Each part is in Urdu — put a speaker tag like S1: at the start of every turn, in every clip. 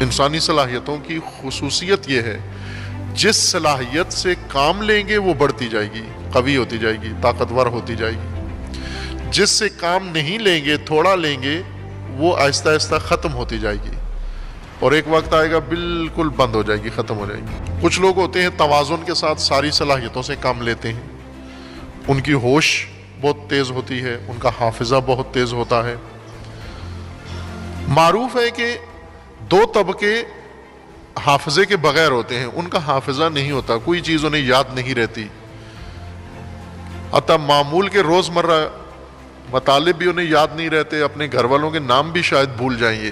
S1: انسانی صلاحیتوں کی خصوصیت یہ ہے، جس صلاحیت سے کام لیں گے وہ بڑھتی جائے گی، قوی ہوتی جائے گی، طاقتور ہوتی جائے گی۔ جس سے کام نہیں لیں گے، تھوڑا لیں گے، وہ آہستہ آہستہ ختم ہوتی جائے گی، اور ایک وقت آئے گا بالکل بند ہو جائے گی، ختم ہو جائے گی۔ کچھ لوگ ہوتے ہیں توازن کے ساتھ ساری صلاحیتوں سے کام لیتے ہیں، ان کی ہوش بہت تیز ہوتی ہے، ان کا حافظہ بہت تیز ہوتا ہے۔ معروف ہے کہ دو طبقے حافظے کے بغیر ہوتے ہیں، ان کا حافظہ نہیں ہوتا، کوئی چیز انہیں یاد نہیں رہتی، حتیٰ معمول کے روزمرہ مطالب بھی انہیں یاد نہیں رہتے، اپنے گھر والوں کے نام بھی شاید بھول جائیں گے،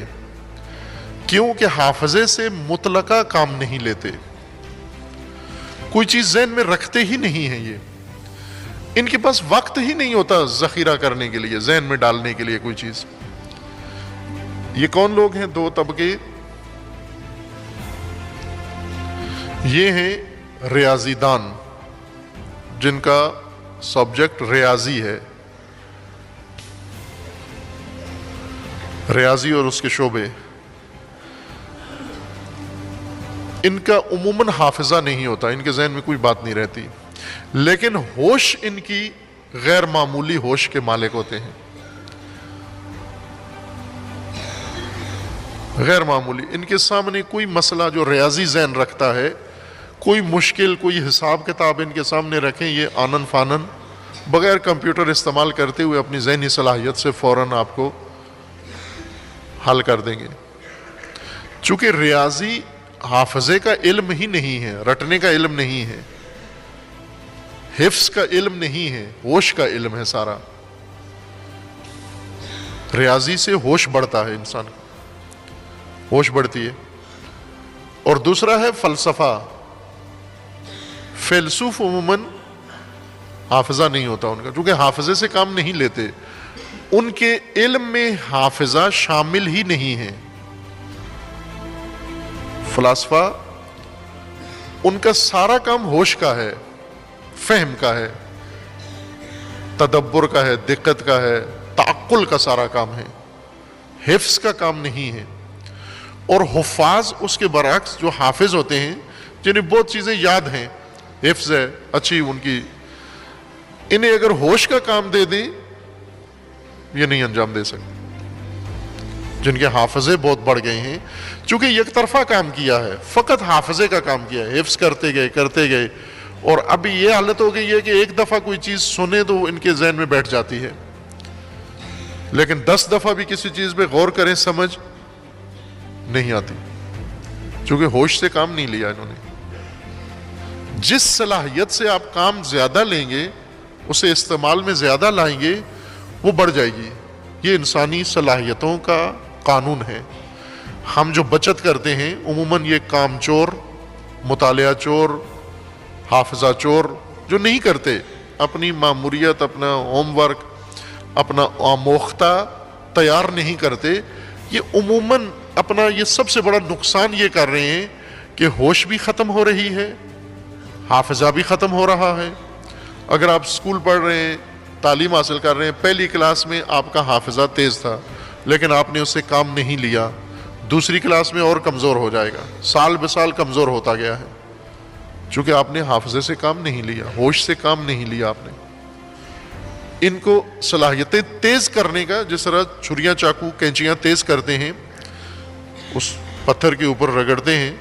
S1: کیونکہ حافظے سے مطلقہ کام نہیں لیتے، کوئی چیز ذہن میں رکھتے ہی نہیں ہیں، یہ ان کے پاس وقت ہی نہیں ہوتا ذخیرہ کرنے کے لیے، ذہن میں ڈالنے کے لیے کوئی چیز۔ یہ کون لوگ ہیں دو طبقے؟ یہ ہیں ریاضی دان، جن کا سبجیکٹ ریاضی ہے، ریاضی اور اس کے شعبے۔ ان کا عموماً حافظہ نہیں ہوتا، ان کے ذہن میں کوئی بات نہیں رہتی، لیکن ہوش ان کی غیر معمولی ہوش کے مالک ہوتے ہیں، غیر معمولی۔ ان کے سامنے کوئی مسئلہ جو ریاضی ذہن رکھتا ہے، کوئی مشکل، کوئی حساب کتاب ان کے سامنے رکھیں، یہ آنن فانن بغیر کمپیوٹر استعمال کرتے ہوئے اپنی ذہنی صلاحیت سے فوراً آپ کو حل کر دیں گے۔ چونکہ ریاضی حافظے کا علم ہی نہیں ہے، رٹنے کا علم نہیں ہے، حفظ کا علم نہیں ہے، ہوش کا علم ہے سارا۔ ریاضی سے ہوش بڑھتا ہے، انسان کا ہوش بڑھتی ہے۔ اور دوسرا ہے فلسفہ۔ فیلسوف عموماً حافظہ نہیں ہوتا ان کا، چونکہ حافظے سے کام نہیں لیتے، ان کے علم میں حافظہ شامل ہی نہیں ہے۔ فلاسفہ ان کا سارا کام ہوش کا ہے، فہم کا ہے، تدبر کا ہے، دقت کا ہے، تعقل کا سارا کام ہے، حفظ کا کام نہیں ہے۔ اور حفاظ اس کے برعکس، جو حافظ ہوتے ہیں، جنہیں بہت چیزیں یاد ہیں، حفظ ہے اچھی ان کی، انہیں اگر ہوش کا کام دے دیں یہ نہیں انجام دے سکتے، جن کے حافظے بہت بڑھ گئے ہیں، چونکہ یک طرفہ کام کیا ہے، فقط حافظے کا کام کیا ہے، حفظ کرتے گئے، اور اب یہ حالت ہو گئی ہے کہ ایک دفعہ کوئی چیز سنے تو ان کے ذہن میں بیٹھ جاتی ہے، لیکن 10 دفعہ بھی کسی چیز پہ غور کریں، سمجھ نہیں آتی، چونکہ ہوش سے کام نہیں لیا انہوں نے۔ جس صلاحیت سے آپ کام زیادہ لیں گے، اسے استعمال میں زیادہ لائیں گے، وہ بڑھ جائے گی۔ یہ انسانی صلاحیتوں کا قانون ہے۔ ہم جو بچت کرتے ہیں، عموماً یہ کام چور، مطالعہ چور، حافظہ چور جو نہیں کرتے، اپنی ماموریت، اپنا ہوم ورک، اپنا آموختہ تیار نہیں کرتے، یہ عموماً اپنا یہ سب سے بڑا نقصان یہ کر رہے ہیں کہ ہوش بھی ختم ہو رہی ہے، حافظہ بھی ختم ہو رہا ہے۔ اگر آپ اسکول پڑھ رہے ہیں، تعلیم حاصل کر رہے ہیں، پہلی کلاس میں آپ کا حافظہ تیز تھا، لیکن آپ نے اس سے کام نہیں لیا، دوسری کلاس میں اور کمزور ہو جائے گا، سال بہ سال کمزور ہوتا گیا ہے، چونکہ آپ نے حافظے سے کام نہیں لیا، ہوش سے کام نہیں لیا آپ نے۔ ان کو صلاحیتیں تیز کرنے کا، جس طرح چھریاں، چاقو، کینچیاں تیز کرتے ہیں، اس پتھر کے اوپر رگڑتے ہیں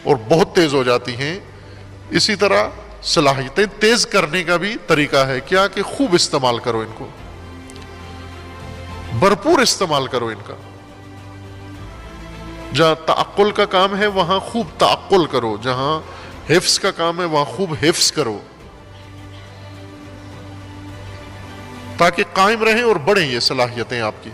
S1: اور بہت تیز ہو جاتی ہیں، اسی طرح صلاحیتیں تیز کرنے کا بھی طریقہ ہے، کیا کہ خوب استعمال کرو ان کو، بھرپور استعمال کرو ان کا۔ جہاں تعقل کا کام ہے وہاں خوب تعقل کرو، جہاں حفظ کا کام ہے وہاں خوب حفظ کرو، تاکہ قائم رہیں اور بڑھیں یہ صلاحیتیں آپ کی۔